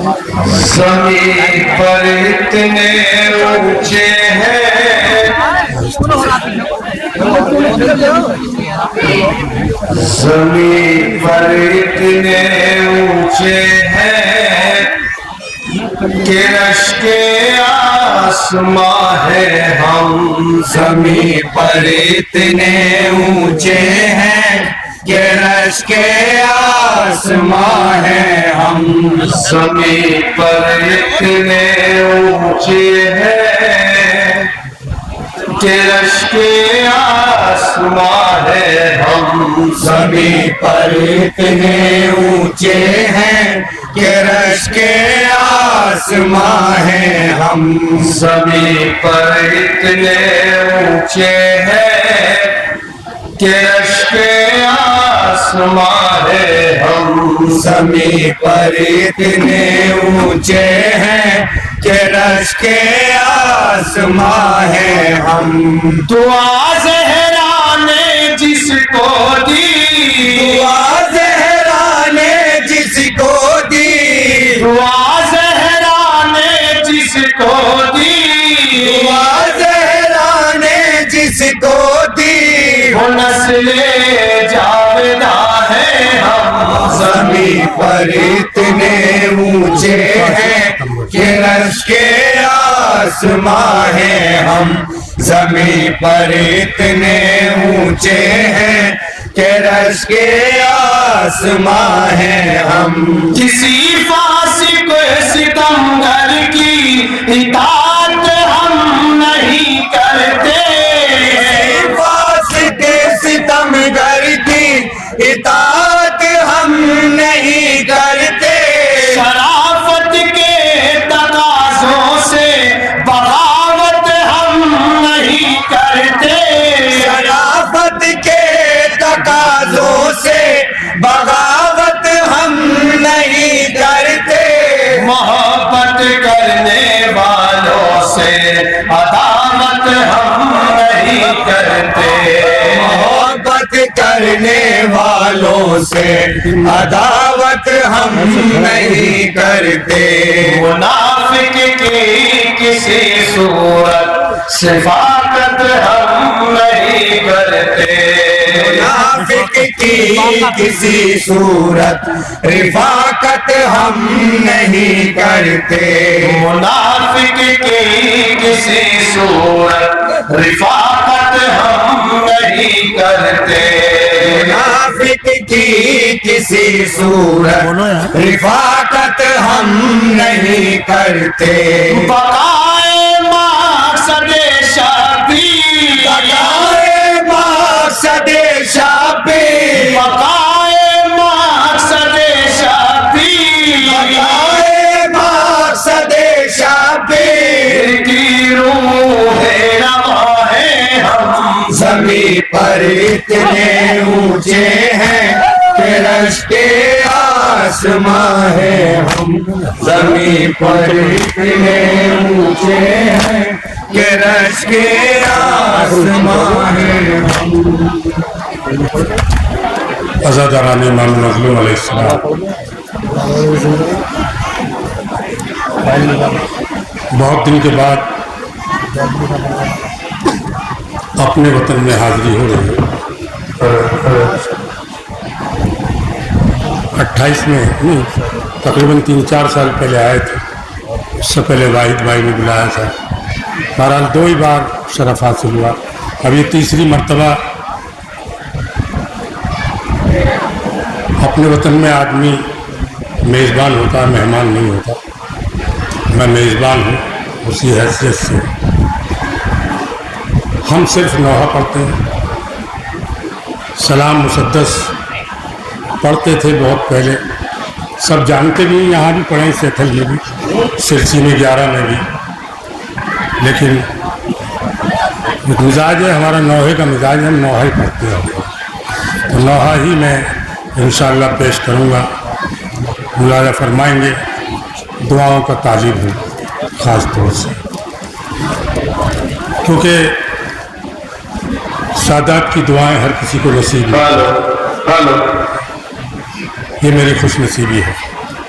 ज़मीन पर इतने ऊंचे हैं, ज़मीन पर इतने ऊंचे हैं कि रश्के आसमां है हम। ज़मीन पर इतने ऊंचे हैं कि रश्के आसमां है हम। ज़मीन पर इतने ऊंचे हैं कि रश्के आसमां है हम। ज़मीन पर इतने ऊंचे हैं कि रश्के आसमां है हम। ज़मीन पर इतने ऊंचे हैं कि रश्के आसमां है हम। ज़मीन पर इतने ऊंचे हैं कि रश्के आसमां है हम। दुआ ज़हरा ने जिसको दी, दुआ ज़हरा ने जिसको दी, दुआ ज़हरा ने जिसको दी, दुआ ज़हरा ने जिसको दी, वो नस्ले जावेदा है हम। ज़मीन पर इतने ऊंचे हैं कि रश्के आसमां है हम। ज़मीन पर इतने ऊंचे हैं कि रश्के आसमां है हम। किसी फासिक सितमगर की इताअत हम नहीं करते, फासिक सितमगर की इताअत हम नहीं करते। शराफत के तकाज़ों से बगावत हम नहीं करते, शराफत के तकाज़ों से बगावत हम नहीं करते। मोहब्बत करने वालों से अदावत हम नहीं करते, मोहब्बत करने वालों से अदावत हम नहीं करते। मुनाफिक की किसी सूरत सिफाकत हम नहीं करते, मुनाफिक की किसी सूरत रिफाकत हम नहीं करते। मुनाफिक की किसी सूरत रिफाकत हम नहीं करते, मुनाफिक की किसी सूरत रिफाकत हम नहीं करते। बकाए मक़सदे शाबी, बकाए मक़सदे शाबी, बकाए मक़सदे शाबी, बकाए मक़सदे शाबी की रूह रवा है हम। ज़मीन पर इतने ऊंचे हैं कि रश्के आसमां है हम। ज़मीन पर इतने ऊंचे हैं कि रश्के आसमां है हम। अज़ादारान इमाम मज़लूम अलैहिस्सलाम बहुत दिन के बाद अपने वतन में हाजिरी हो रही है। 28 में नहीं, तकरीबन 3-4 साल पहले आए थे। उससे पहले वाहिद भाई ने बुलाया था। बहरहाल 2 ही बार शरफ हासिल हुआ। अब ये तीसरी मर्तबा। अपने वतन में आदमी मेज़बान होता है, मेहमान नहीं होता। मैं मेज़बान हूँ उसी हैसियत से। हम सिर्फ नौहा पढ़ते हैं। सलाम मुसद्दस पढ़ते थे बहुत पहले, सब जानते भी, यहाँ भी पढ़े, सेठल में भी, सिरसी में 11 में भी। लेकिन एक मिजाज है हमारा, नौहे का मिजाज, हम नौहा ही पढ़ते हैं। तो नौहा ही मैं इंशाअल्लाह पेश करूँगा। मुलाज़ा फरमाएंगे। दुआओं का तालिब हूँ ख़ास तौर से, क्योंकि सादात की दुआएं हर किसी को नसीब है। ये मेरी खुश नसीबी है।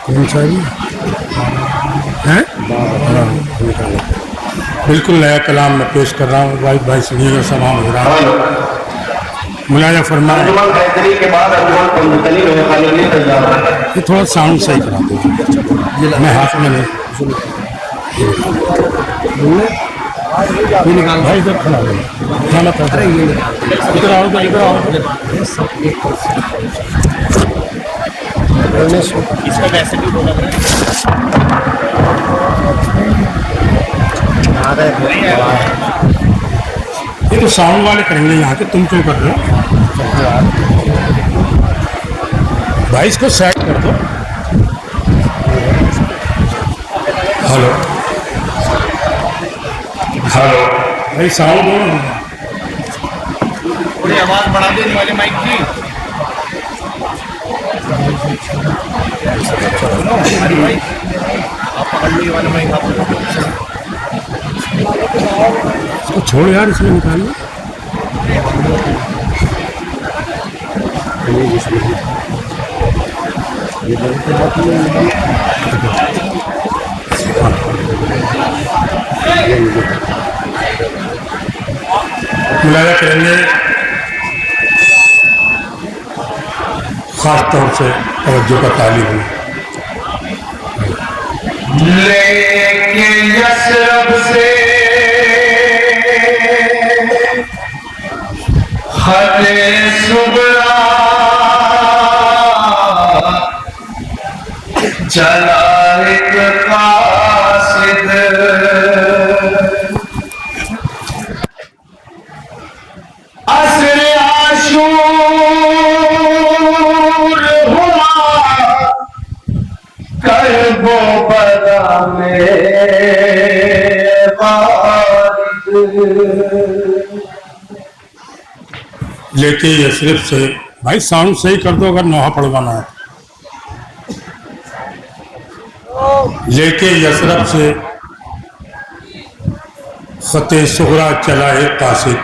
कौन सा है? हैं? बिल्कुल नया कलाम मैं पेश कर रहा हूँ। भाई सुनिएगा, सलाम हो रहा है। मुलाजा फरमाए। के बाद ये थोड़ा साउंड सही करा दो, मैं हाथ में नहीं निकाल भाई, इधर खड़ा हो खाना कर रहे, इधर आओ, इधर आओ। इसका वैसे भी बोला ये तो साउंड वाले करेंगे यहाँ के, तुम क्यों कर रहे हो भाई? इसको सेट कर दो। हेलो हेलो भाई, साउंड दो। थोड़ी आवाज बढ़ा दो वाले माइक की। आप पकड़ लो वाले माइक आप। इसको छोड़ यार, इसमें निकाल लो। मुलाजा करेंगे खास तौर से तवज्जो का तालिब है। लेके यशरब से हरे सुबरा चला एक कासिद, असर आशूर हुआ करबो बदा में लेके यशरब से, भाई साउंड सही कर दो अगर नोहा पढ़वाना है। लेके यशरब से ख़ते सुगरा चला है कासिद,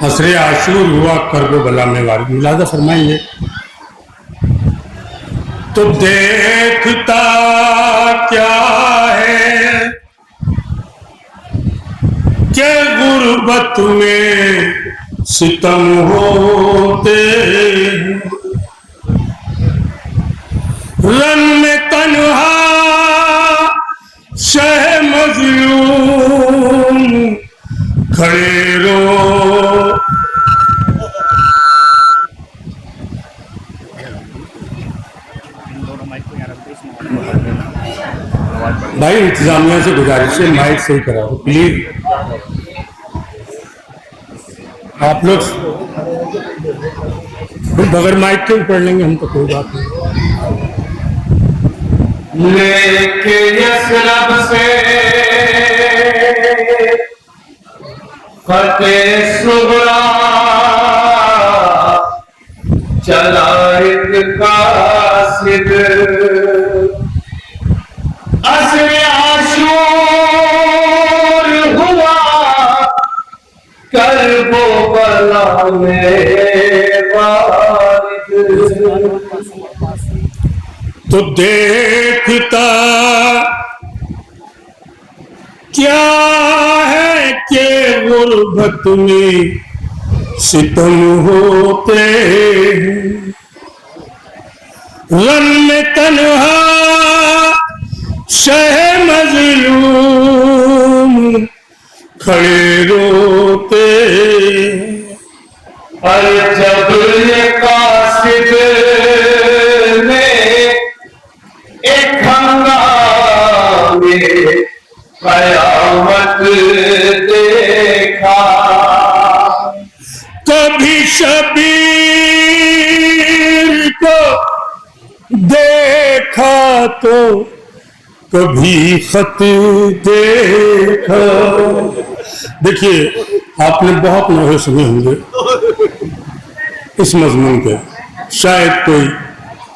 असरे आशूर हुआ करबो बला में वारिद। मुलाजा फरमाइए। तो देखता क्या है कि गुर्बत में सितम होते, रन में तन्हा शह मजलूम खड़े रो। भाई इंतजामिया से गुजारिश है, माइक सही कराओ प्लीज। आप लोग बगैर माइक के पढ़ लेंगे हम तो, कोई बात नहीं। लेके यशरब से ख़ते सुगरा चला एक कासिद, असर आशूर हुआ करबो बला में वारिद। तो देखता क्या है कि गुर्बत में सितम होते, रन में तन्हा शह मजलूम खड़े रोते। और जब ये कासिद ने एक हंगामे कयामत देखा, कभी शबीर को देखा तो कभी खत देखा। देखिए आपने बहुत नोहे सुने होंगे इस मजमून के, शायद कोई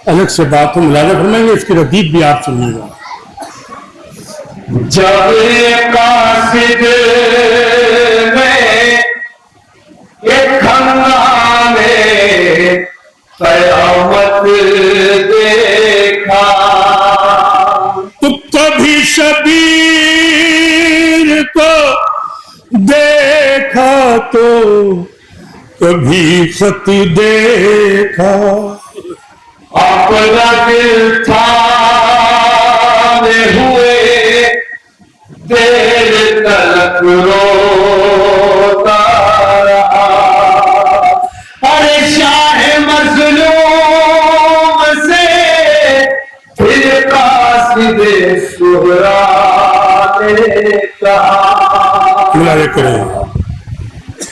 अलग से बात हो। मुलाजा फरमाएंगे, इसकी रदीफ भी आप सुनिएगा। जब ये कासिद में एक हंगामे कयामत देखा, तो शबीर को देखा तो कभी खत देखा, अपना दिल थामे हुए देर तलक रोता रहा। अरे शाह मजलूम से फिर कासिदे सुहरा ने कहा। मुलाज़ा करें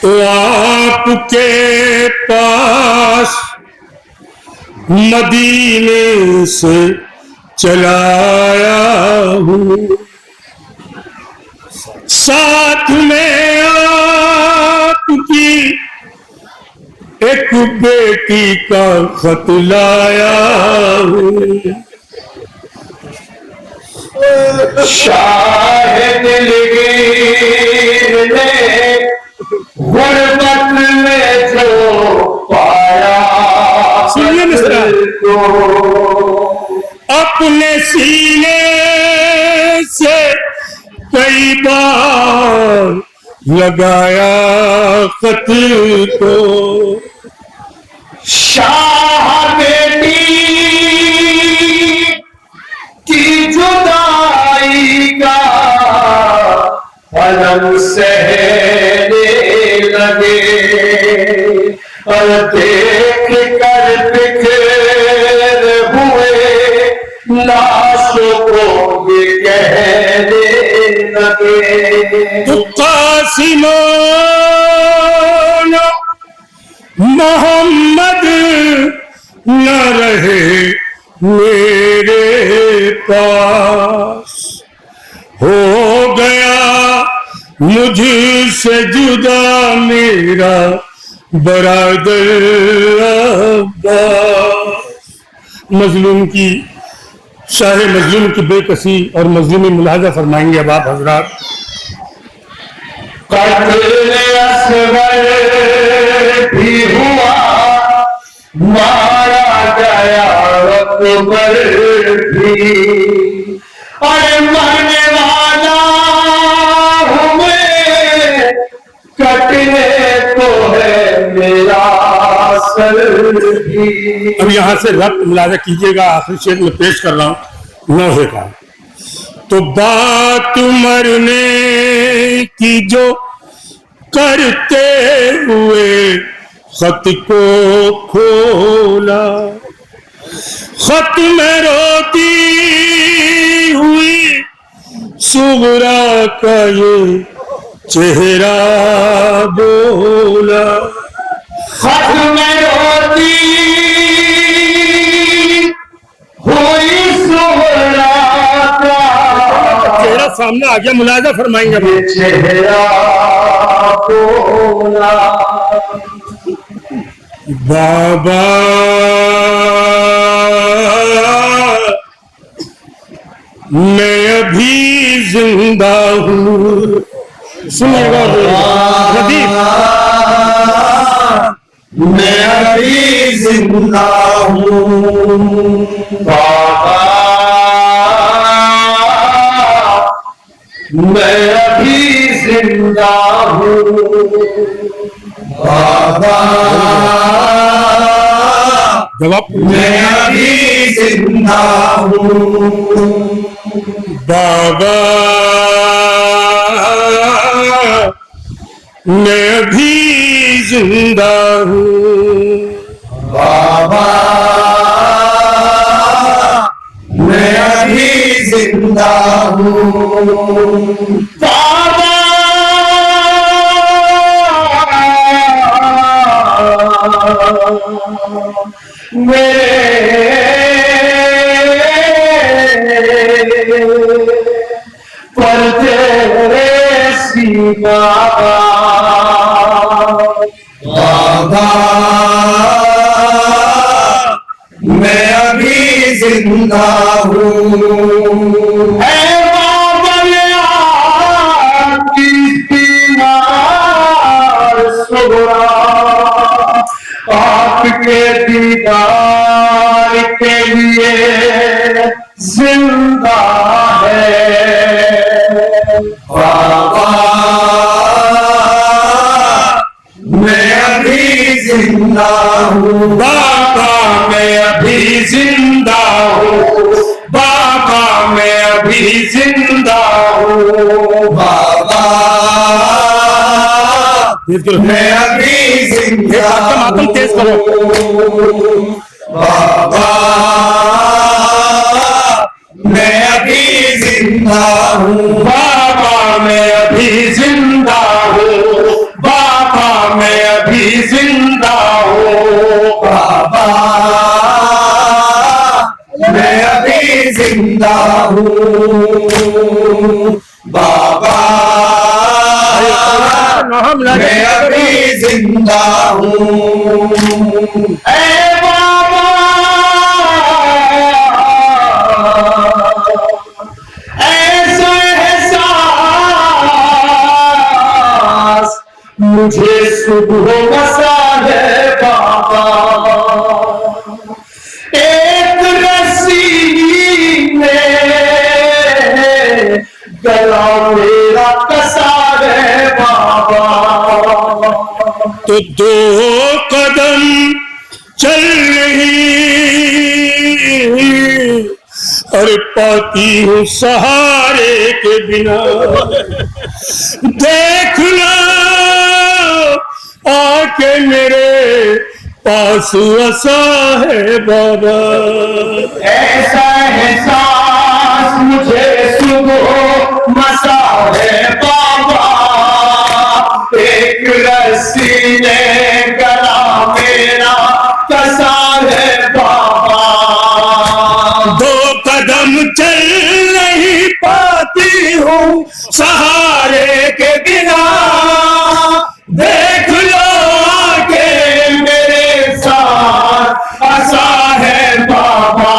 तो आपके पास मदीने से चलाया हूँ, साथ में आपकी एक बेटी का खत लाया हूँ। शाह दिलगीर ने गुर्बत में जो पाया सुनिए मिस्टर, को अपने सीने से कई बार लगाया खत को, शाह बेटी की जुदाई का अलम सहने लगे, और देख कर बिखर हुए लाशों को ये कहने लगे। तो कासिमो मोहम्मद न रहे मेरे पास, हो गया मुझसे जुदा मेरा बरादर अब्बास। मजलूम की शाह मजलूम की बेकसी और मजलूमी मुलाहजा फरमाएंगे अब आप हजरात। कत्ल असगर भी हुआ, मारा गया अकबर भी, अरे मरने वाला हूँ मैं, कटने को है मेरा सर भी। अब यहाँ से रब्त मुलाजा कीजिएगा, आखिरी शेर में पेश कर रहा हूँ नौहे का। तो बात मरने की जो करते हुए खत को खोला, खत में रोती हुई सुगरा का ये चेहरा बोला, खत में रोती हुई सुहरा का चेहरा सामने आ गया, मुलाजा फरमाएंगे अब। ये चेहरा बोला, बाबा मैं अभी जिंदा हूँ, सुनिएगा प्रदीप, मैं अभी जिंदा हूँ बाबा, मैं अभी जिंदा हूँ बाबा, जवाब मैं अभी जिंदा हूँ बाबा मैं अभी जिंदा हूँ बाबा, मैं अभी जिंदा हूँ बाबा, परदेसी बाबा, बाबा मैं अभी जिंदा हूँ, है बाबा की दीवार सुगरा, आपके दीदार के लिए जिंदा है बाबा मैं अभी जिंदा हूँ, बाबा मैं अभी जिंदा हूँ, बाबा मैं अभी जिंदा मातम तेज करो। हूँ। बाबा मैं अभी जिंदा हूँ। बाबा मैं अभी जिंदा हूँ, बाबा मैं अभी जिंदा हूँ, बाबा मैं अभी जिंदा हूँ। बाबा मैं अभी जिंदा हूँ। ऐ बाबा ऐसा एहसास मुझे सुबह बसा है बाबा। एक रस्सी में गला मेरा कसा है बाबा। तो दो कदम चल रही और पाती हूँ सहारे के बिना। देख लो आके मेरे पास आसा है बाबा। ऐसा एहसास मुझे सुबह मसा है बाबा। एक रस्सी ने गला मेरा कसा है बाबा। दो कदम चल नहीं पाती हूँ सहारे के बिना। देख लो आके मेरे साथ आसा है बाबा।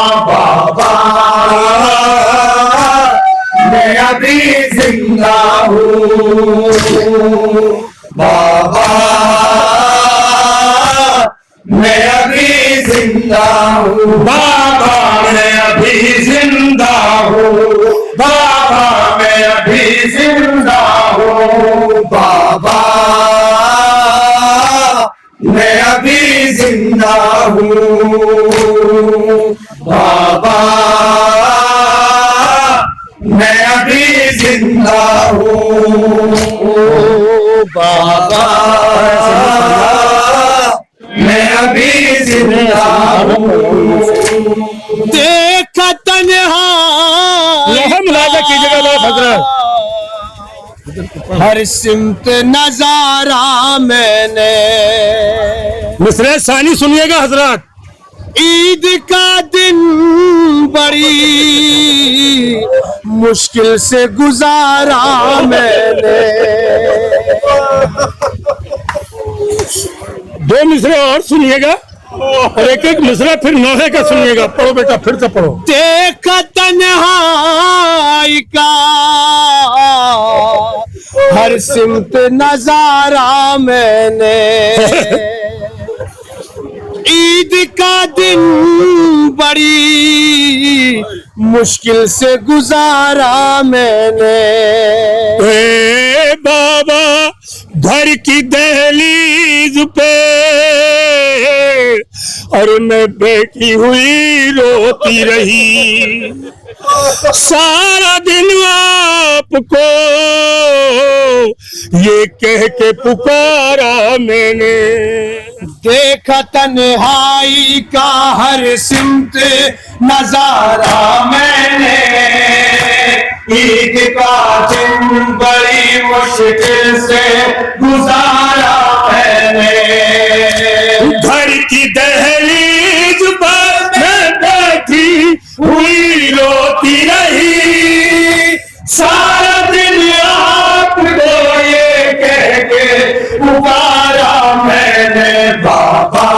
बाबा मैं अभी जिंदा हूँ। बाबा मैं अभी जिंदा हूँ। बाबा मैं अभी जिंदा हूँ, बाबा मैं अभी जिंदा हूँ, बाबा मैं अभी जिंदा हूँ। बाबा मैं अभी जिंदा हूँ। बाबा मैं अभी जिंदा हूँ। देख तन्हा मुलाजा कीजिएगा लोग हजरत। हर सिमत नजारा मैंने। मिसरे सानी सुनिएगा हजरत। ईद का दिन बड़ी मुश्किल से गुजारा मैंने। दो मिसरे और सुनिएगा और एक एक मिसरा फिर नौहे का सुनिएगा। पढ़ो बेटा, फिर से पढ़ो। देख तन्हाई का हर सिमत नजारा मैंने। ईद का दिन बड़ी मुश्किल से गुजारा मैंने। ए बाबा घर की दहलीज पे और मैं बैठी हुई रोती रही। सारा दिन आपको ये कह के पुकारा मैंने। देखा तन्हाई का हर सिमत नजारा मैंने। ईद का दिन बड़ी मुश्किल से गुजारा मैंने। घर की दहलीज पर मैं बैठी हुई रोती रही। सारा दिन आपको ये कह के पुकारा मैंने। बाबा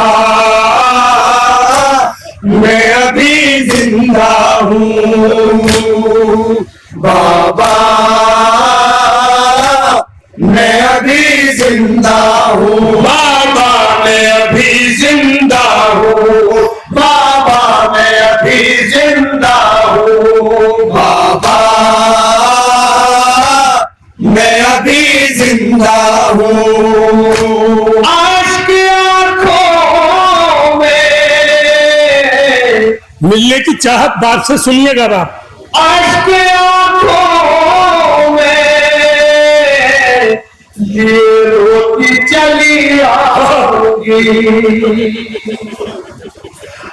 मैं अभी जिंदा हूँ। बाबा मैं अभी जिंदा हूँ। बाबा मैं अभी जिंदा हूँ, बाबा मैं अभी जिंदा हूँ। बाबा मैं अभी जिंदा हूँ। आज की आँखों मिलने की चाहत बात से सुनिएगा बाप। अश्क आंखों में ये रोती चली आऊंगी,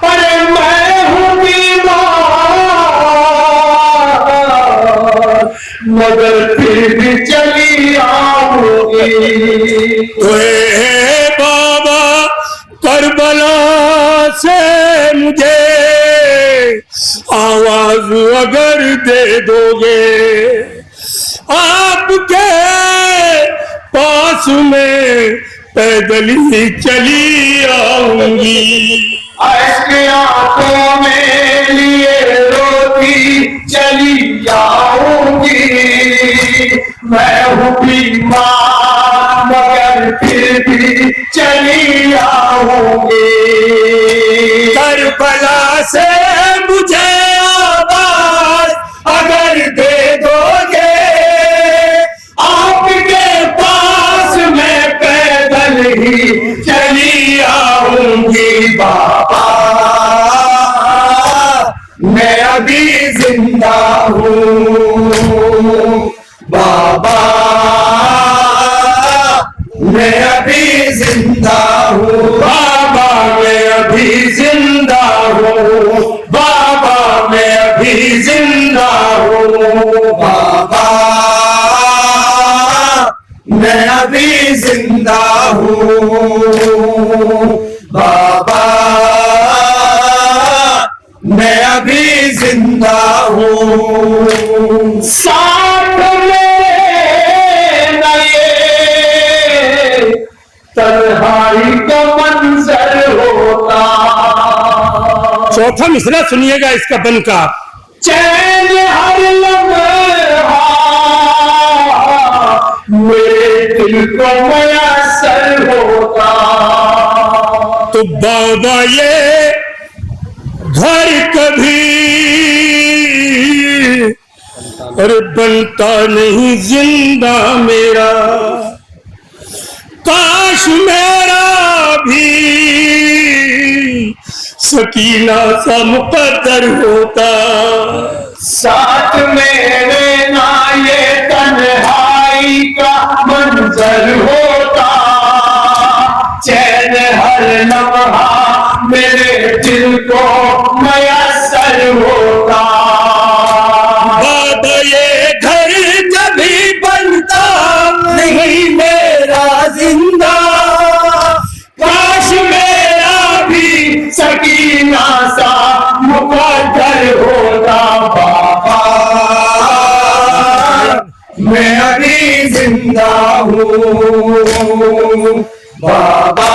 पर मैं हूँ बीमार मगर फिर भी चली आऊंगी। ओए बाबा करबला से मुझे आवाज अगर दे दोगे, आपके पास में पैदल ही चली आऊंगी। अश्क आंखों में लिए रोती चली आऊंगी, मैं हूँ बीमार मगर फिर भी चली आऊंगी। करबला से मुझे आवाज अगर दे दोगे, आपके पास मैं पैदल ही चली आऊंगी। बाबा मैं अभी जिंदा हूँ, बाबा मैं अभी जिंदा हूँ, बाबा मैं अभी जिंदा हूँ, बाबा मैं अभी जिंदा हूँ, बाबा मैं अभी जिंदा हूँ, बाबा मैं अभी जिंदा हूँ। साथ में न ये तन्हाई का मंजर होता, चौथा मिसरा सुनिएगा इसका बनकर। चैन हर लम्हा मेरे दिल को मयसर होता। तो बाबा ये घर कभी अरे बनता नहीं जिंदा मेरा, काश मेरा भी सकीना सा मुकद्दर होता। साथ मेरे ना ये तन्हाई का मंजर होता, चैन हर लम्हा मेरे दिल को मयसर होता। बाबा ये घर कभी बनता नहीं मेरा जिंदा, काश मेरा भी सकीना सा मुकद्दर होता। बाबा मैं अभी जिंदा हूँ, बाबा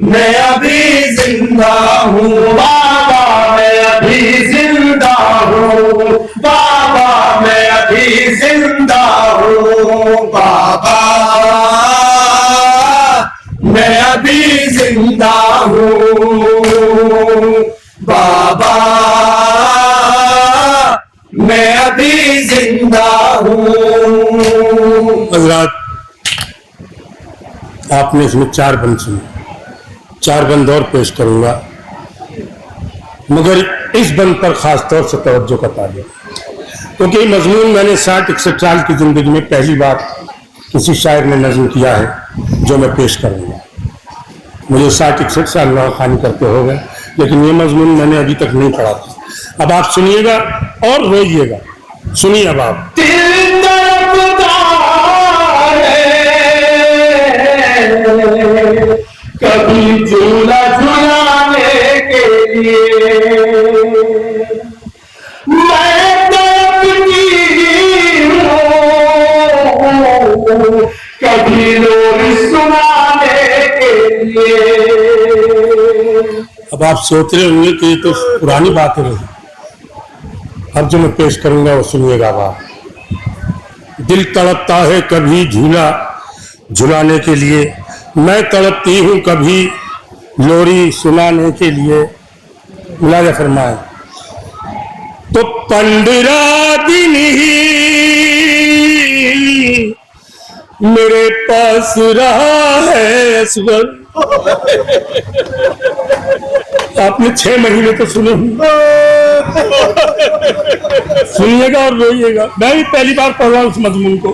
मैं अभी जिंदा हूँ, बाबा मैं अभी जिंदा हूँ, बाबा मैं अभी जिंदा हूँ, बाबा मैं अभी जिंदा हूँ, बाबा मैं अभी जिंदा हूँ। हजरात आपने इसमें 4 बंद सुने, 4 बंद और पेश करूंगा, मगर इस बंद पर खास तौर से तवज्जो का ताल्लुक, क्योंकि ये मजमून मैंने 60-61 साल की जिंदगी में पहली बार किसी शायर ने नज़्म किया है जो मैं पेश करूंगा। मुझे 60-61 साल नौखानी करते हो गए, लेकिन ये मजमून मैंने अभी तक नहीं पढ़ा था। अब आप सुनिएगा और रोइएगा। सुनिए अब आप। दिल तड़पता है कभी झूला झुलाने के लिए, मैं तड़पती हूँ कभी लोरी सुनाने के लिए। अब आप सोच रहे होंगे कि ये तो पुरानी बातें रही, अब जो मैं पेश करूंगा वो सुनिएगा आप। दिल तड़पता है कभी झूला झुलाने के लिए, मैं तड़पती हूँ कभी लोरी सुनाने के लिए। मुलाजा फरमाए तो 15 दिन ही मेरे पास रहा है असगर, आपने 6 महीने तो सुने होंगे। सुनिएगा और रोइएगा। मैं भी पहली बार पढ़ रहा हूँ उस मजमून को।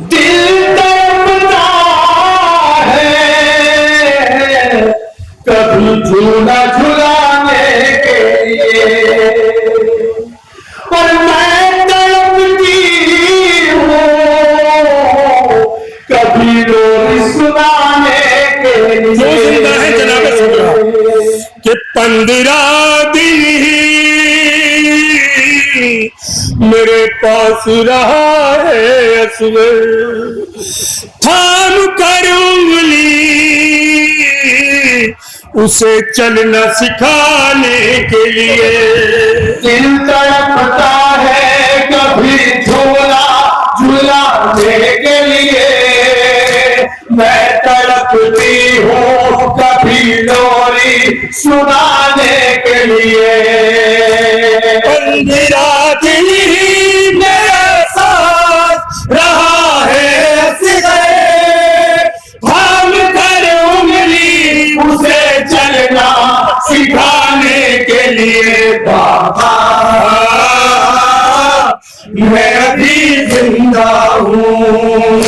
दिल तड़पता है कभी झूला झुलाने के लिए, पर मैं तड़पती हूँ कभी लोरी सुनाने के लिए। जो जिंदा है जनाब सदरा कि 15 दिन ही मेरे पास रहा है असगर, थाम कर उंगली उसे चलना सिखाने के लिए। दिल तड़पता है कभी झूला झुलाने के लिए, मैं तड़पती हूँ कभी लोरी सुनाने के लिए। 15 दिन ही मेरे साथ रहा है असगर, थाम कर उंगली उसे चलना सिखाने के लिए। बाबा मैं अभी जिंदा हूँ,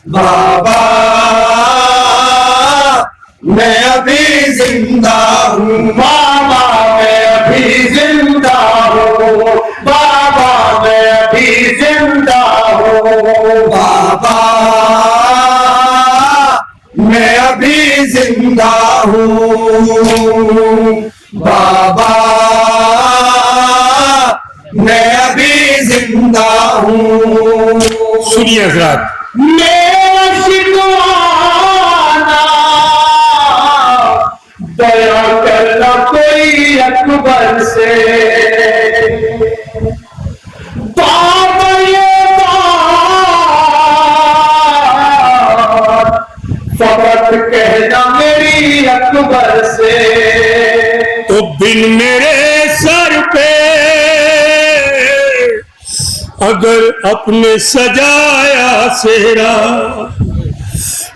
बाबा मैं अभी जिंदा हूँ, बाबा मैं अभी जिंदा हूँ, बाबा मैं अभी जिंदा हूँ, बाबा मैं अभी जिंदा हूँ, बाबा मैं अभी जिंदा हूँ। सुनिए हजरात, मेरा शिकवाना दया करना कोई अकबर से, बाबा ये बात फकत कहना मेरी अकबर से। तो बिन मेरे सर पे अगर अपने सजाया सेहरा,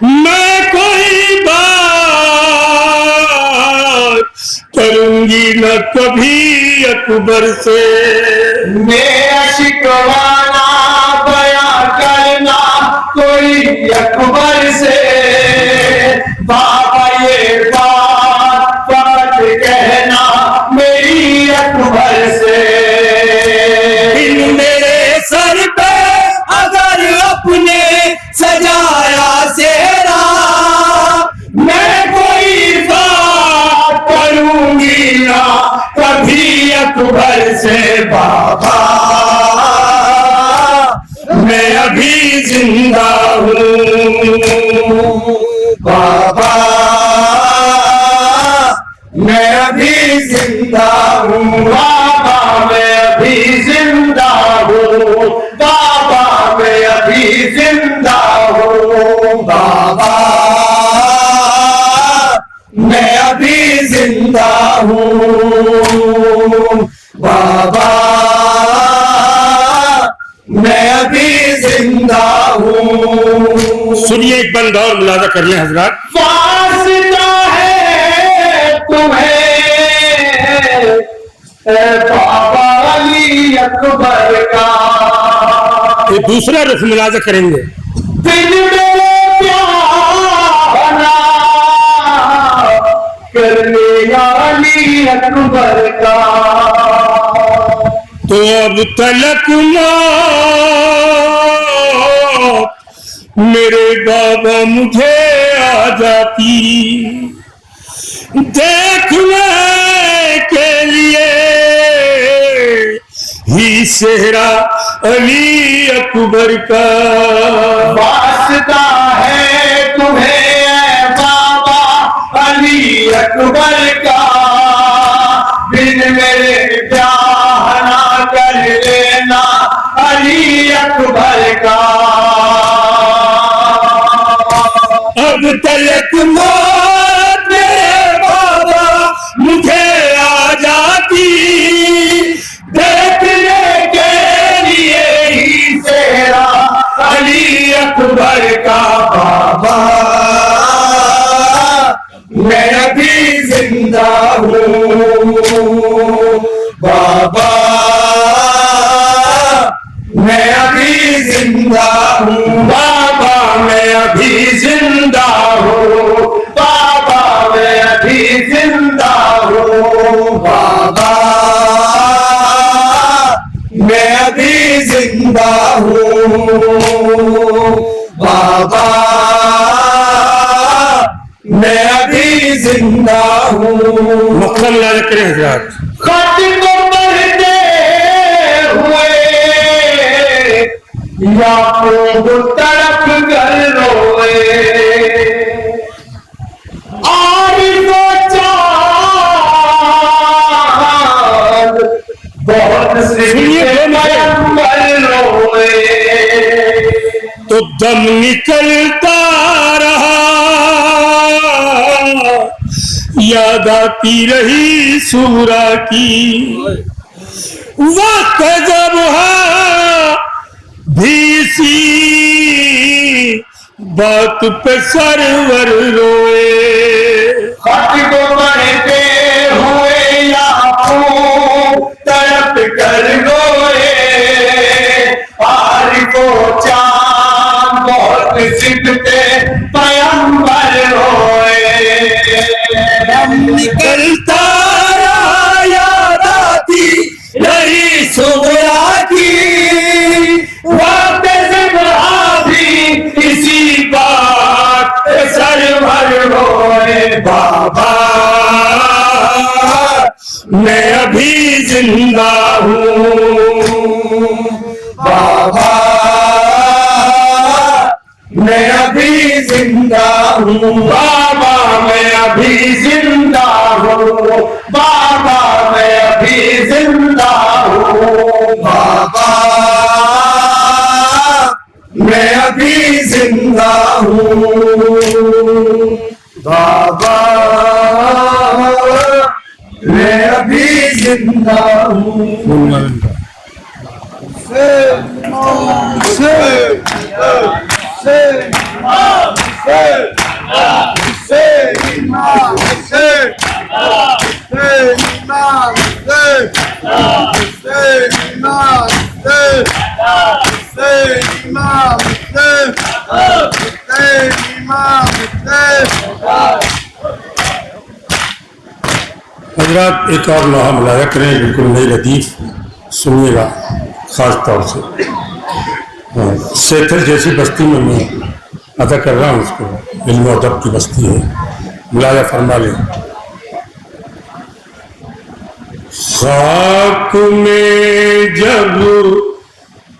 मैं कोई बात करूंगी न कभी अकबर से। मेरा शिकवाना बयां करना कोई अकबर से, बाबा ये बात फकत कहना मेरी अकबर से। बिन मेरे सर पे अगर अपने सजाया सेहरा, मैं कोई बात करूंगी ना कभी अकबर से। बाबा मैं अभी जिंदा हूँ, बाबा मैं अभी जिंदा हूँ, बाबा मैं अभी जिंदा हूँ, बाबा मैं अभी जिंदा हूँ, बाबा मैं अभी जिंदा हूँ, बाबा मैं अभी जिंदा हूँ। सुनिए एक बंद और मुलाजा कर लें हजरात। वास्ता है तुम्हें बाबा अली अकबर का, ये दूसरा रुख मुलाजा करेंगे। दिल मेरे प्यारा करने अली अकबर का। तो अब तलक मौत मेरे बाबा मुझे आ जाती, देखने के लिए ही सेहरा अली अकबर का। वास्ता है तुम्हें बाबा अली अकबर का, बिन मेरे ब्याह ना कर लेना अली अकबर का। अब तलक मौत मेरे बाबा मुझे आ जाती, देखने के लिए ही सेहरा अली अकबर का। बाबा मैं अभी जिंदा बाबा मैं अभी जिंदा हूँ, बाबा मैं अभी जिंदा हूँ, बाबा मैं अभी जिंदा हूँ, बाबा मैं अभी जिंदा हूँ, बाबा मैं अभी जिंदा हूँ। मक्खन लाल करें हजरात। खत को पढ़ते हुए याकूब तड़प कर रोए, आरिफ़ो चाँद बहुत से पैगंबर रोए, तो दम निकलता रहा, याद आती रही सूरा की, वक्त जब भी सी बात पे सरवर रोए। खत को पढ़ते हुए याकूब तड़प कर रोए, आरिफ़ो चाँद बहुत सिकते पैगंबर रोए, दम निकलता रहा, याद आती रही सुबह की, वक्त ज़िब्रा भी इसी बात पे सरवर रोए, बाबा मैं अभी जिंदा हूँ, बाबा मैं अभी जिंदा हूँ, बाबा मैं अभी जिंदा हूँ, बाबा मैं अभी जिंदा हूँ, बाबा मैं अभी जिंदा हूँ, बाबा मैं अभी जिंदा हूँ। हजरात एक और लोहा मुलाया करें, बिल्कुल नई लतीफ सुनिएगा खास तौर से। सेठर जैसी बस्ती में मैं अदा कर रहा हूँ, उसको इल्म और अदब की बस्ती है, मुलाया फरमा लें। खाक में जब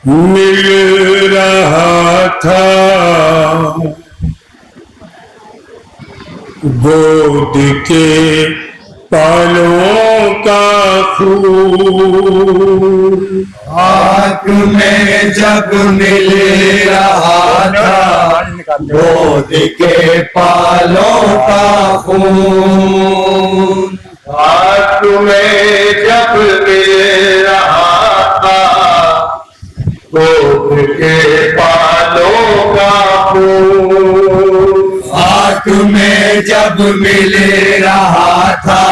मिल रहा था गोद के पालों का खून, आँख में जब मिल रहा था गोद के पालों का खून, आँख में जब मिल रहा था गोद के पालों का खून, आँख में जब मिल रहा था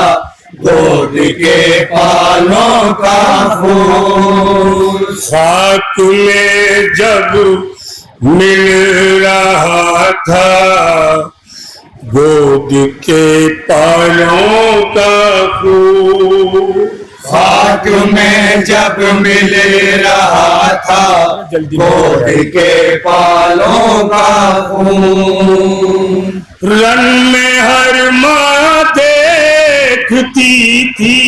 गोद के पालों का खून, खाक में जब मिल रहा था गोद के पालों का खून, खाक में जब मिल रहा था गोद के पालों का खून, रन में हर माँ देखती थी,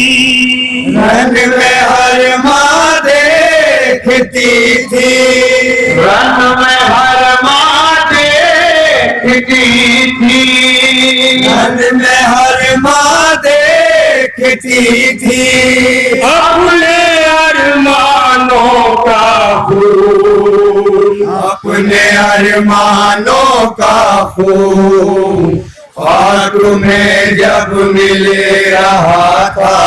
रंग में हर माँ देखती थी, रन में हर माँ देखती थी, रंग में हर माँ देखती थी, अपने अरमानों का खून, अपने अरमानों का खून, खाक में जब मिल रहा था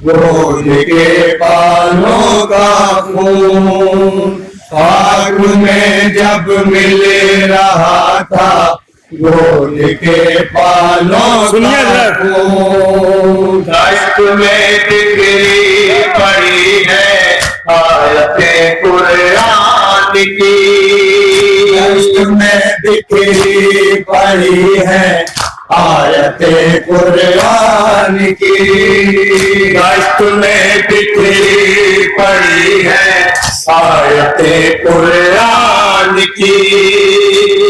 गोद के पालों का खून, खाक में जब मिल रहा था गोद के पालों सुनिए का जरा। खून, दश्त में बिखरी कुरान की, दश्त में बिखरी पड़ी है आयते कुरान की, दश्त में बिखरी पड़ी है आयते कुरान की,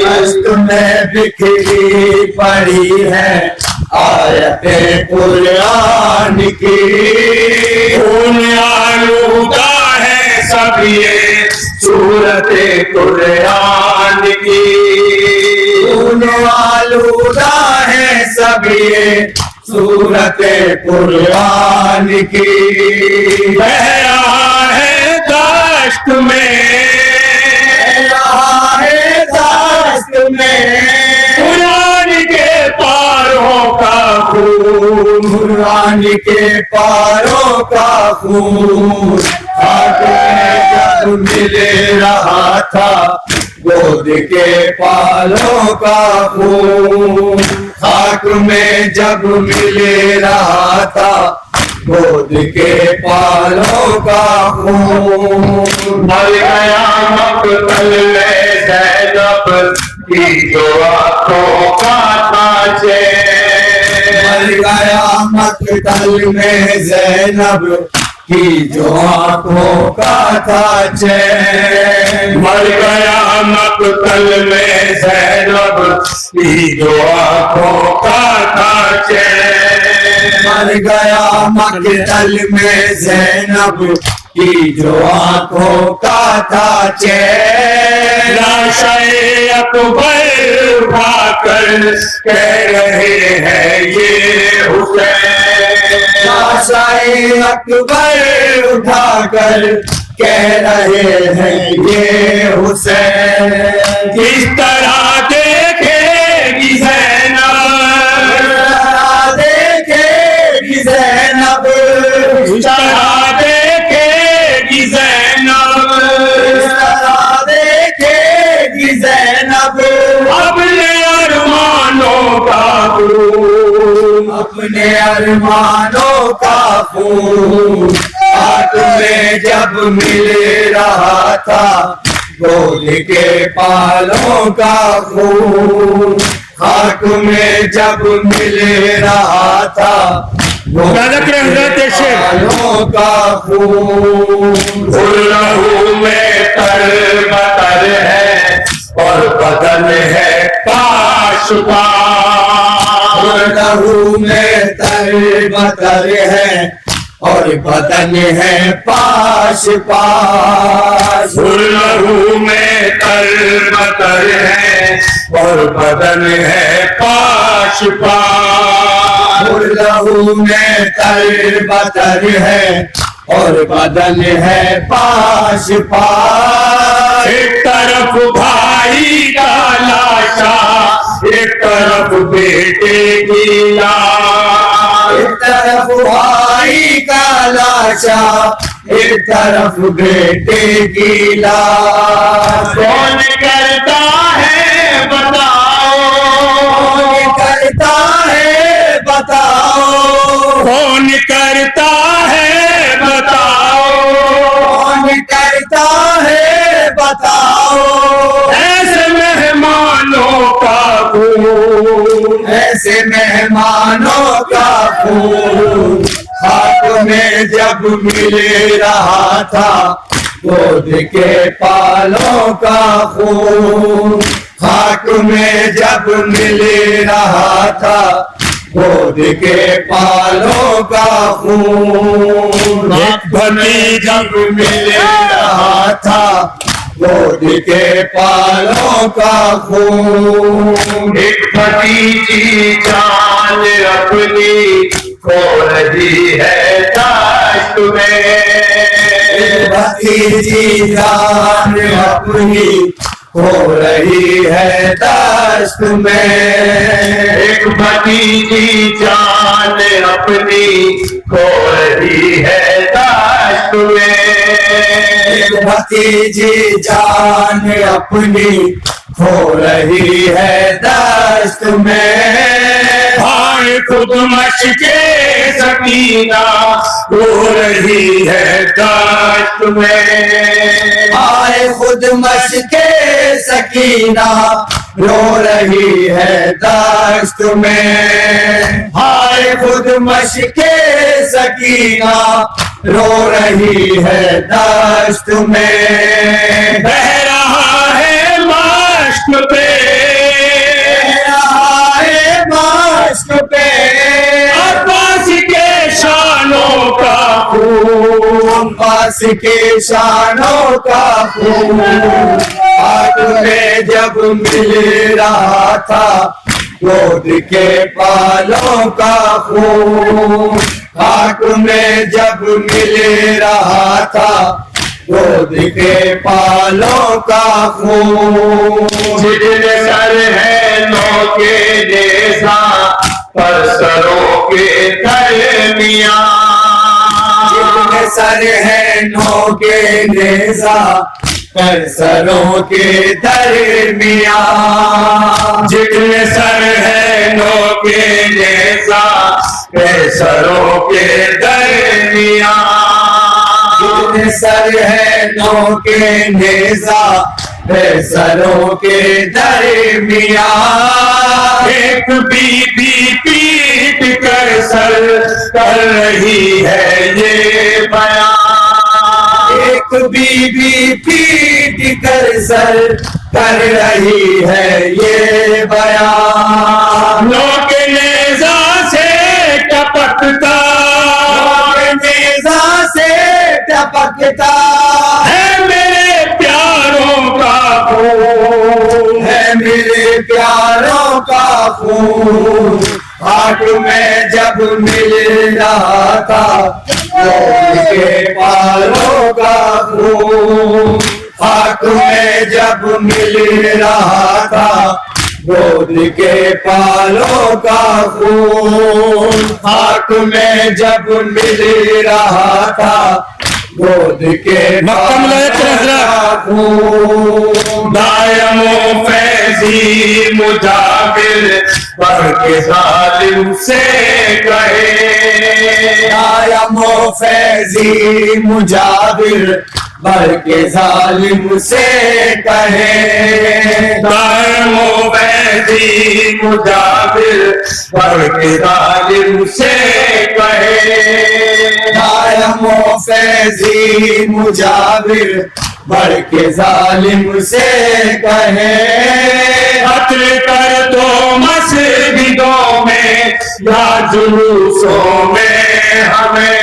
दश्त में बिखरी पड़ी है आयते कुरान की, खून आलूदा है सब ये सूरत कुरान की, खून आलूदा है सब ये सूरत कुरान की, बह रहा है दश्त में, रहा है दश्त में कुरान के पारों का खून, कुरान के पारों का खून, खाक में जब मिल रहा था गोद के पालों का खून, खाक में जब मिल रहा था गोद के पालों का खून, मर गया मकतल में ज़ैनब की जो आंखों का था चैन, मर गया मकतल में ज़ैनब की जो आंखों का था चैन, मर गया मकतल में ज़ैनब की जो आंखों का था चैन, मर गया मकतल में ज़ैनब की जो आंखों का था चैन, लाशे अकबर उठाकर कह रहे हैं ये हुसैन, लाशे अकबर उठाकर कह रहे हैं ये हुसैन, किस तरह देखेगी ज़ैनब, देखेगी ज़ैनब, किस तरह देखेगी ज़ैनब, देखेगी ज़ैनब अपने अरमानों का खून, अपने अरमानों का खून, हाथ में जब मिल रहा था गोद के पालों का खून, खाक में जब मिल रहा था गोद के पालों का खून, लहू में तर बतर है और बदन है पाश पाश, लहू में तर बतर है और बदन है पाश पाश, लहू में तर बतर है और बदन है पाश पाश, लहू में तर बतर है और बदन है पाश पाश, एक तरफ भाई का लाशा, एक तरफ बेटे की लाश, एक तरफ भाई का लाशा, एक तरफ बेटे की लाश, कौन करता है बताओ, कौन करता है बताओ, कौन करता है बताओ, कौन करता है बताओ, ऐसे मेहमानों का खून, ऐसे मेहमानों का खून, हाथ में जब मिल रहा था गोद के पालों का खून, खाक में जब मिल रहा था गोद के पालों का खून, एक भतीजा जब मिल रहा था गोद के पालों का खून, एक भतीजी जान अपनी खो रही है दश्त में, भतीजी जान अपनी हो रही है दश्त में, एक भतीजी जान अपनी खो रही है दश्त में, भतीजी जान अपनी हो रही है दश्त में, भाई खुद मशके सकीना हो रही है दश्त माश्क में। आए खुद मशके सकीना रो रही है दश्त में। आए खुद मशके सकीना रो रही है दश्त में। बह रहा है माश्क पे, बह रहा है माश्क पे। अब्बास के शानों का खून, अब्बास के शानों का खून। हाथ में जब मिल रहा था गोद के पालों का खून। हाथ में जब मिल रहा था गोद के पालों का खून। जितने सर है नौ के जैसा पर सरों के दरमियां। जितने सर है नौ के नेज़ा पर सरों के दरमियां। जितने सर है नौ के जैसा पर सरों के दरमियां। जितने सर है नौ के नेज़ा पर सरों के दरमियां। एक बीबी पीट कर सर कर रही है ये बयान। एक बीबी पीट कर सर कर रही है ये बयान। लोग नेज़ा से टपकता, नेज़ा से टपकता है मेरे प्यारों का खून, है मेरे प्यारों का खून। हाथ में जब मिल रहा था गोद के पालों का खून। हाथ में जब मिल रहा था गोद के पालों का खून। हाथ में जब मिल रहा था गोद के पालों का खून। दायमो फैजी मुजाबिर पर के जालिम से कहे। दायमो फैजी मुजाबिर बर के जालिम से कहे। दायमो फैजी मुजाबिर पर के जालिम से कहे। दायमो फैजी मुजाबिर बर के जालिम से कहे। कत्ल कर दो मस्जिदों में या जुलूसों में हमें।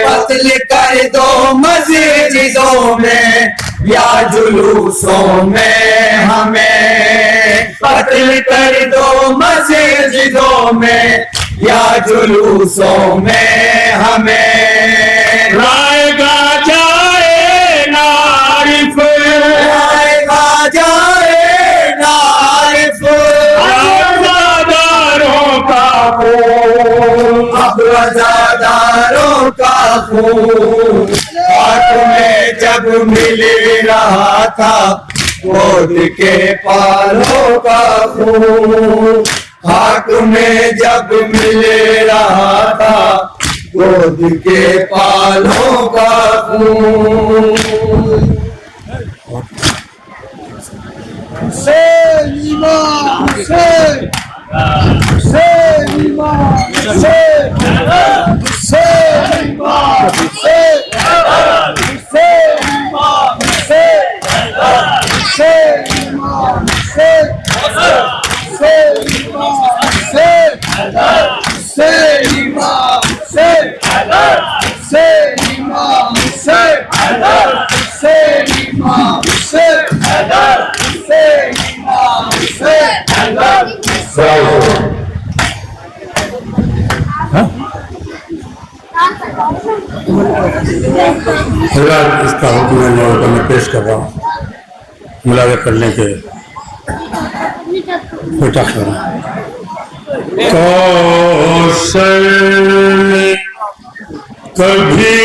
कत्ल कर दो मस्जिदों में या जुलूसों में हमें। कत्ल कर दो मस्जिदों में या जुलूसों में हमें। लाएगा जाए नारिफ, लाएगा जाए नारिफ आज़ादारों का खून, अब रज़ादारों का खून। हाथ में जब मिल रहा था गोद के पालों का खून। हाथ में जब मिल रहा था गोद के पालों का खून। इसका हुक्म मैं पेश कर रहा हूँ मुलाज़ा करने के बेटा कौशल कभी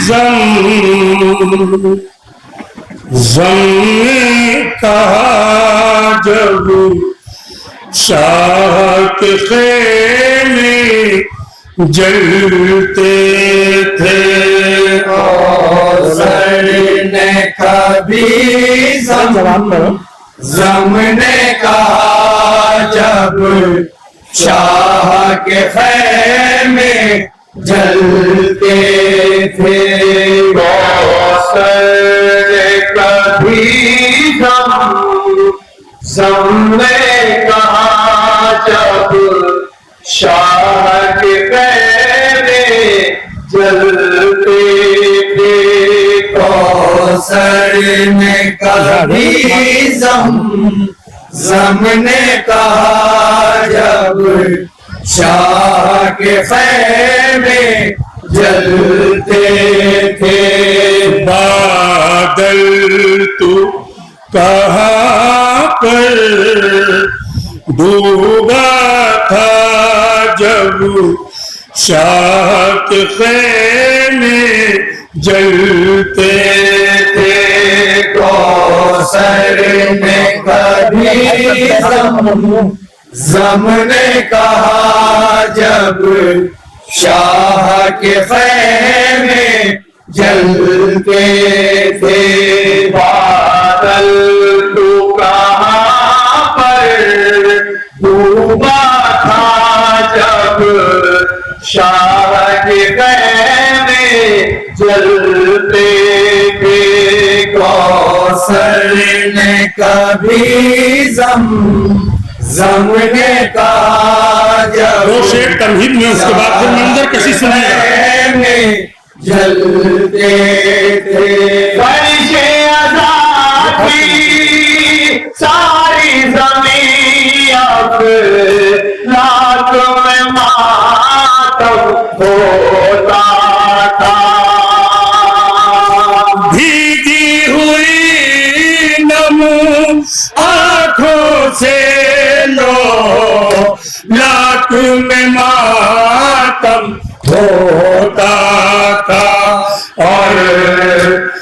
जम कहा जब सात खेमे जलते थे। कभी जम ने कहा जब शाह के खैमे जलते थे। कौसर कभी ने कहा जब शाह के खैमे जलते थे। कौसर ने कभी जम ने कहा जब शाह के खैमे जलते थे। बादल तू कहाँ पर डूबा था जब शाह के खैमे जलते थे। कौसर ने कभी जम ने कहा जब शाह के खैमे जलते थे। बादल तू कहाँ पर डूबा था जब शाह के खैमे जलते थे। कौसर ने कभी जम ने कहा जब दो शेर तमहीद में, उसके बाद फिर मंजर कशी सुनिएगा। जलते थे। फरिशे अज़ाब की सारी ज़मीन अब रात में मातम होता था। भीगी हुई नम आंखों से लो लाख में मातम होता था। और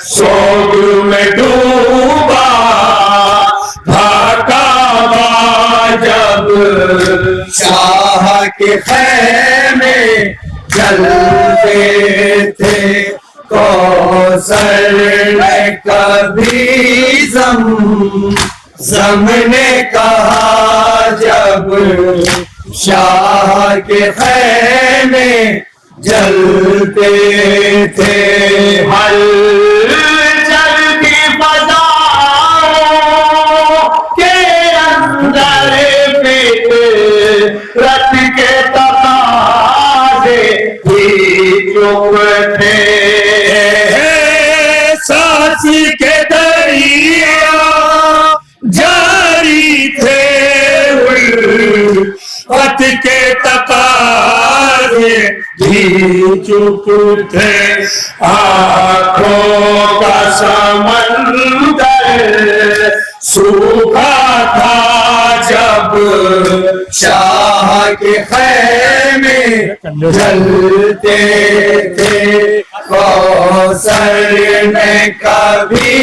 सोग में डूबा भाका जब शाह के खैमे जलते थे। कौसर ने कभी जम ने कहा जब शाह के खैमे जलते थे। हलचल की फज़ाओं के अंदर फितरत के तकाज़े भी चुप थे। सांसी के दरिया जारी थे, उल्फत के तकाज़े भी चुप थे। आँखों का समंदर सूखा था जब शाह के खैमे जलते थे। कौसर ने कभी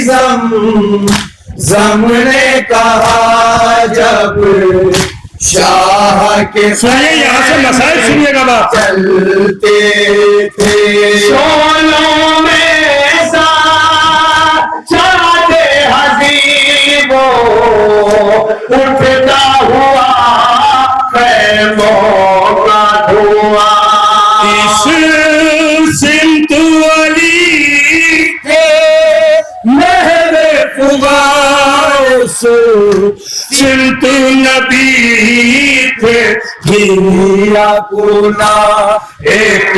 जम ने कहा जब शाह के सुनिए, यहाँ से मसाइल सुनिएगा बात। चलते थे। शोलों में चाहते हसीबो उठता हुआ खैमों का धुआं। इस सिंधु अली के महरे खुबास सिंधु नबी थे हिया कुना एक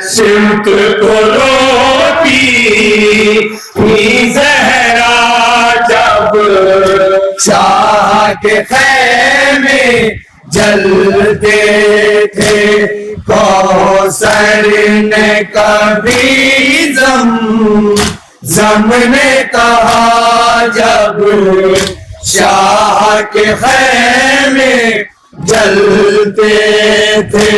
सिमत को रोटी ही जहरा जब शाह के खैमे जलते थे। कौसर ने कभी जम ने कहा जब शाह के खैमे जलते थे।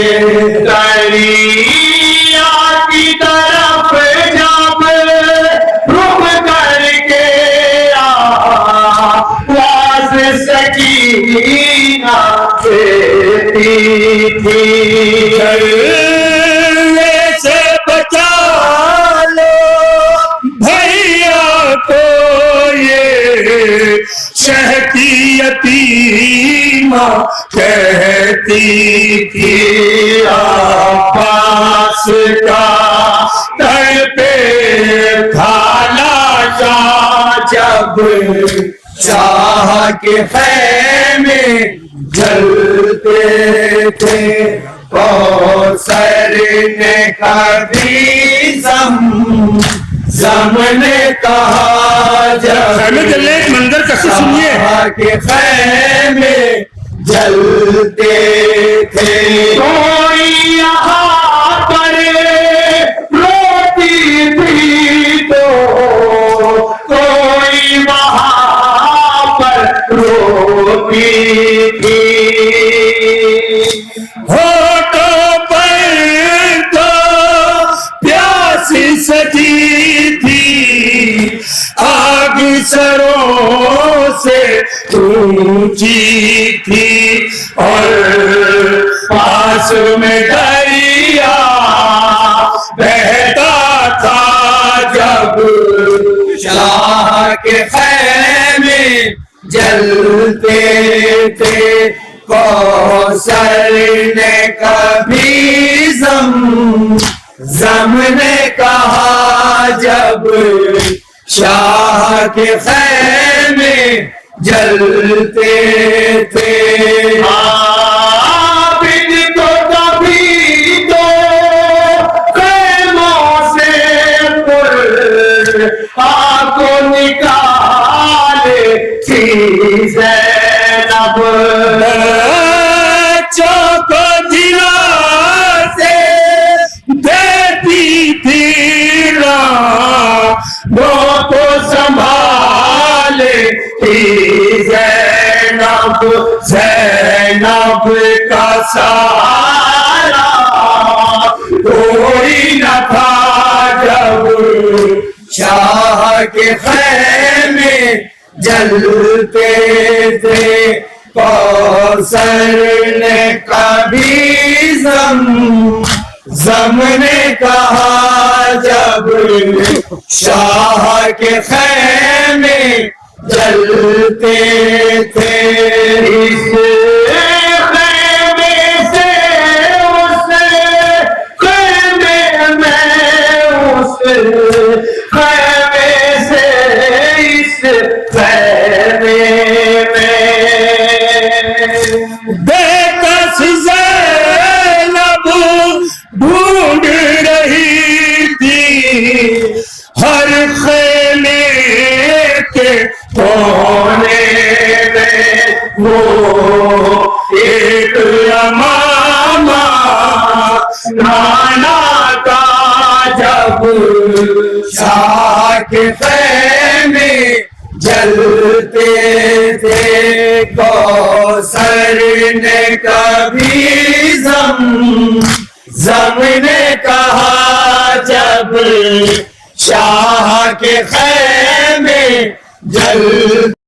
दरिया की तरफ जब रुख करके आवाज़ सकीना देती थी। जलने से बचा लो भैया माँ कहती थी अब्बास का तड़पे था लाशा जब शाह के खैमे जलते थे कौसर ने कभी जम ने कहा जब जल्ले मंदिर कैसे सुनिए शाह के खैमे जलते थे कोई यहाँ पर रोती थी तो कोई वहाँ पर रोती थी। होठों पर तो प्यासी सजी थी आग सरों से ऊंची थी और पास में दरिया बहता था जब शाह के खैमे जलते थे कौसर ने कभी जम ने कहा जब शाह के खैमे जलते थे आबिद को कभी तो खैमों से आंखों निकाले थी ज़ैनब। चौको जिला से देती थी वो को संभाले थी ज़ैनब ज़ैनब का सहारा कोई न था जब शाह के खैमे जलते थे कौसर ने कभी जम ने कहा जब शाह के खैमे जलते थे इस खैमे से उस खैमे में उस खैमे से इस खैमे में बेकस ज़ैनब ढूंढ रही थी हर खेमे के कोने में वो एक अमामा नाना का जब शाह के खैमे जलते थे कौसर ने कभी जम ने कहा जब शाह के खैमे जलते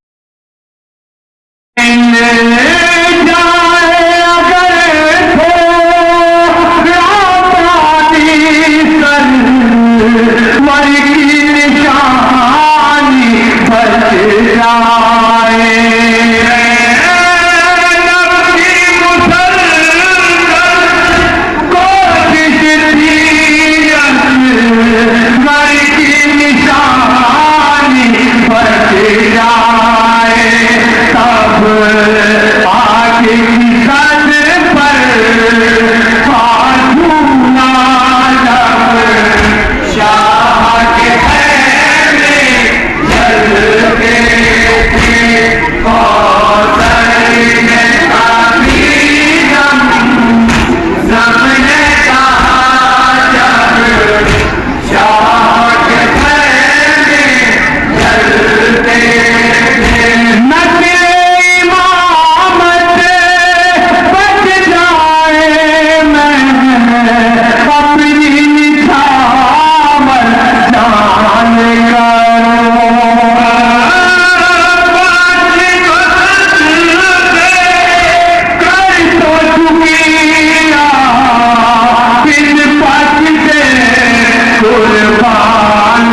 कुर्बान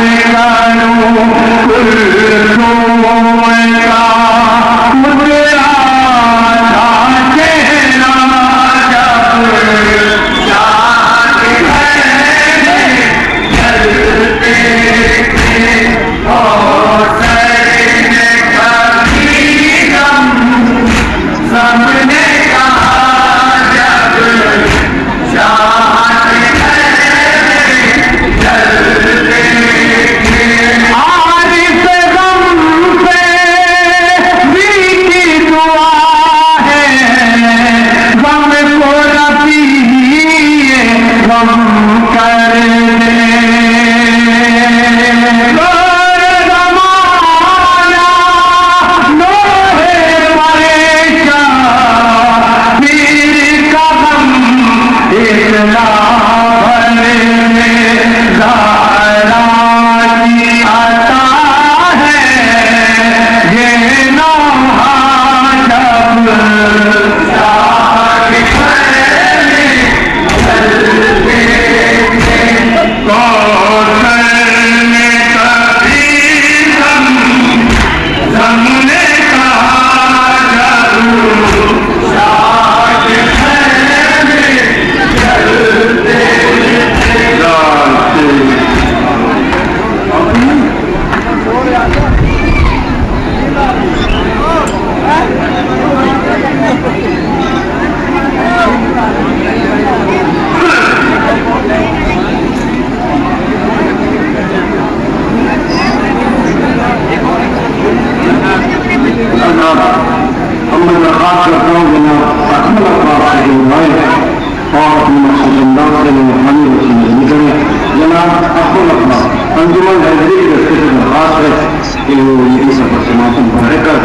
अंजुमन लाइब्रेरी की तरफ से दरख्वास्त है कि वो यही सफर समाप्त मुबारक कर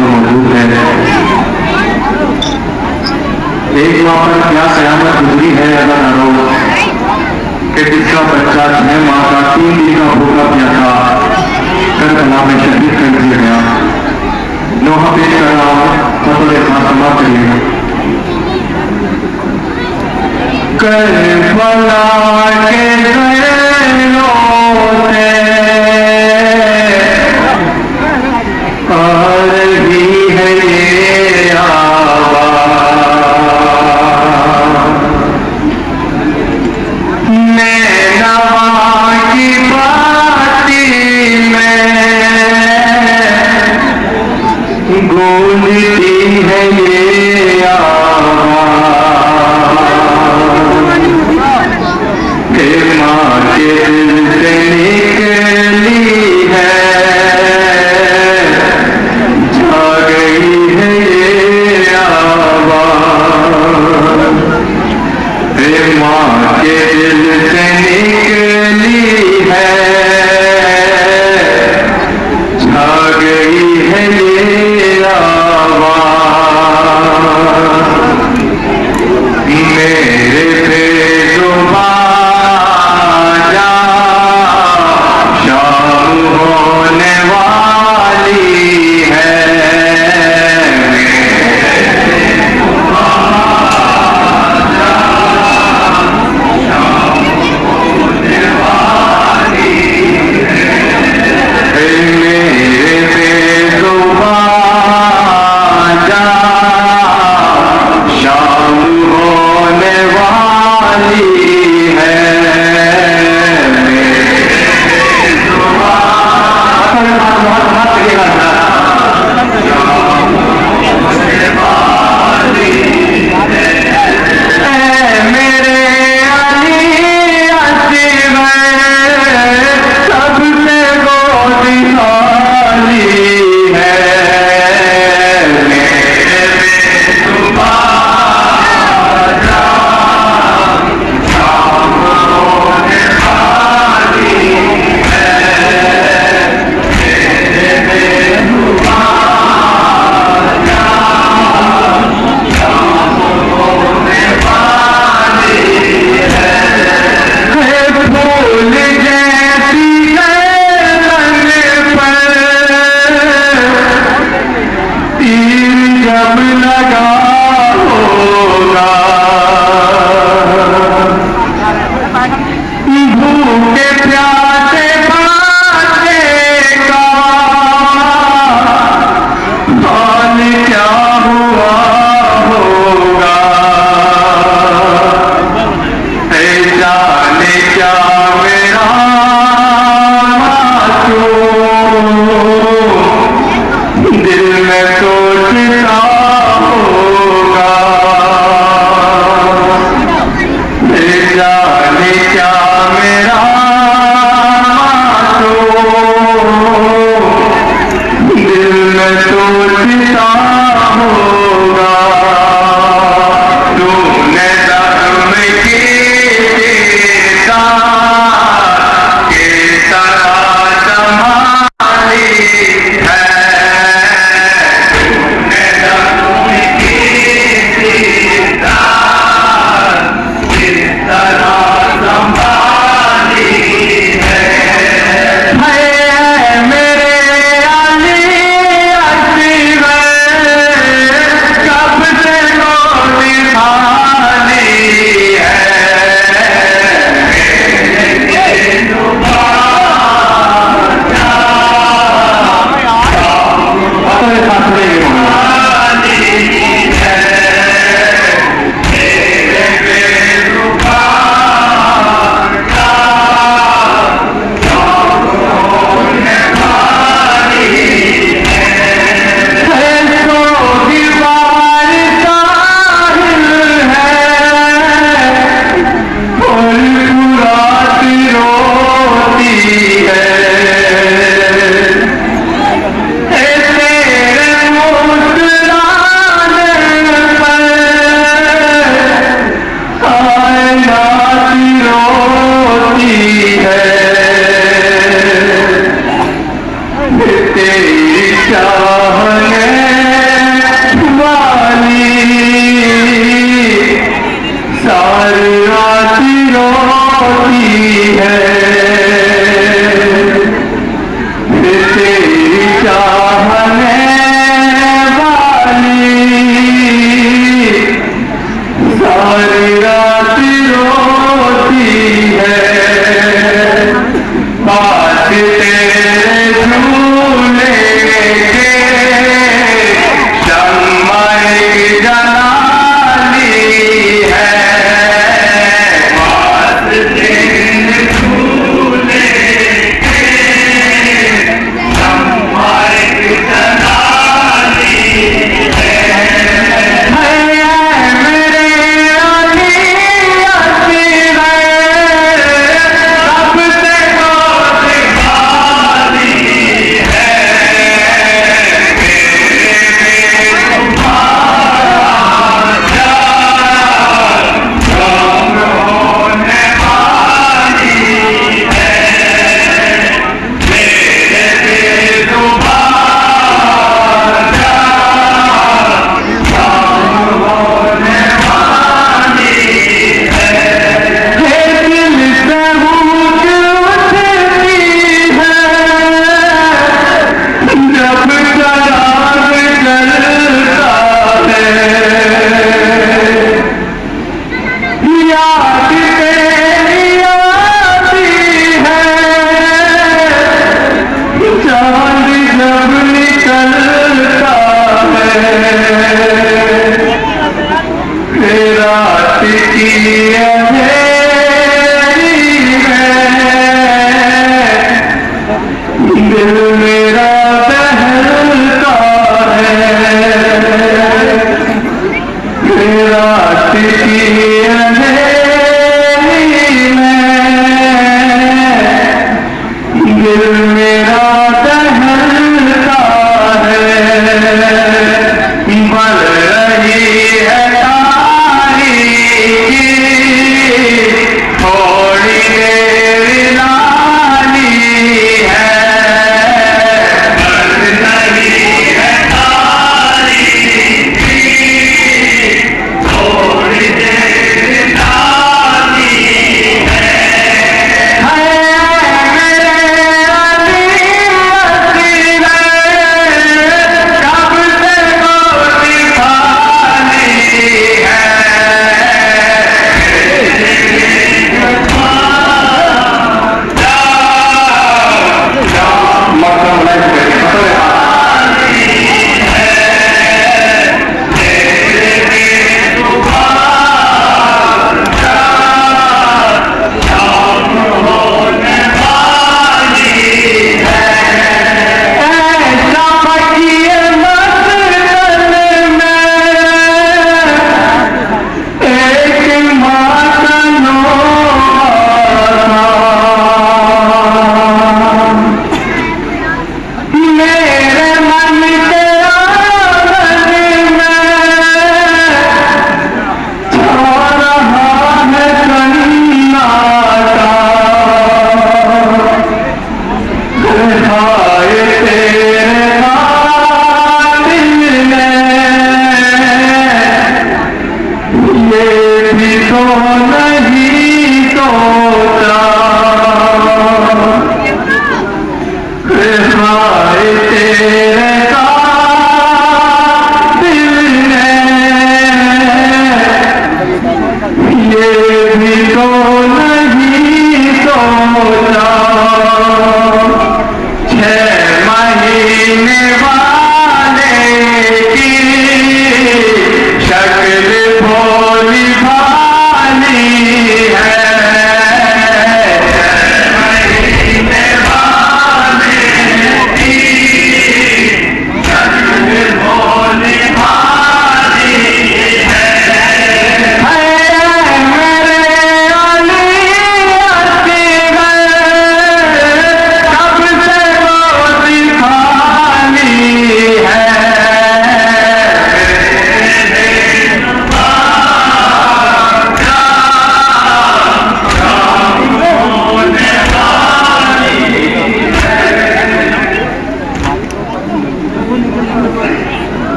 मौजूद है। एक माँ पर क्या कयामत गुजरी है अगर रो कि जिसका बच्चा 6 माह का 3 दिन का भूखा पिया था करबला में शहीद कर दिया गया। लोहा पेश कर रहा हूँ फतले खातमा करिएगा। करबला के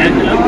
है